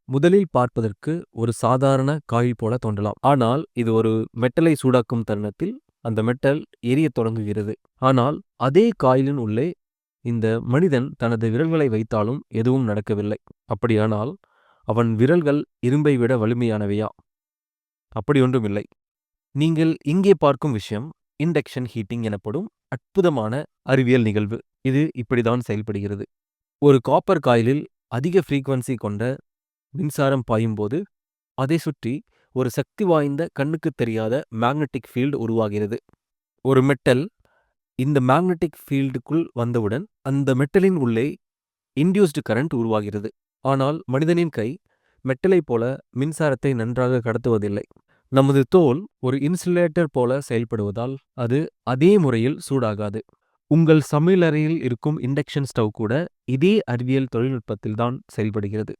முதலில் பார்ப்பதற்கு ஒரு சாதாரண காயில் போல தோன்றலாம். ஆனால் இது ஒரு மெட்டலை சூடாக்கும் தருணத்தில் அந்த மெட்டல் எரியத் தொடங்குகிறது. ஆனால் அதே காயிலின் உள்ளே இந்த மனிதன் தனது விரல்களை வைத்தாலும் எதுவும் நடக்கவில்லை. அப்படியானால் அவன் விரல்கள் இரும்பை விட வலிமையானவையா? அப்படி ஒன்றுமில்லை. நீங்கள் இங்கே பார்க்கும் விஷயம் இண்டக்ஷன் ஹீட்டிங் எனப்படும் அற்புதமான அறிவியல் நிகழ்வு. இது இப்படிதான் செயல்படுகிறது. ஒரு காப்பர் காயிலில் அதிக ஃப்ரீக்வன்சி கொண்ட மின்சாரம் பாயும்போது அதை சுற்றி ஒரு சக்தி வாய்ந்த கண்ணுக்கு தெரியாத மேக்னெட்டிக் ஃபீல்டு உருவாகிறது. ஒரு மெட்டல் இந்த மேக்னெட்டிக் ஃபீல்டுக்குள் வந்தவுடன் அந்த மெட்டலின் உள்ளே இன்டியூஸ்டு கரண்ட் உருவாகிறது. ஆனால் மனிதனின் கை மெட்டலைப் போல மின்சாரத்தை நன்றாக கடத்துவதில்லை. நமது தோல் ஒரு இன்சுலேட்டர் போல செயல்படுவதால் அது அதே முறையில் சூடாகாது. உங்கள் சமையலறையில் இருக்கும் இண்டக்ஷன் ஸ்டவ் கூட இதே அறிவியல் தொழில்நுட்பத்தில்தான் செயல்படுகிறது.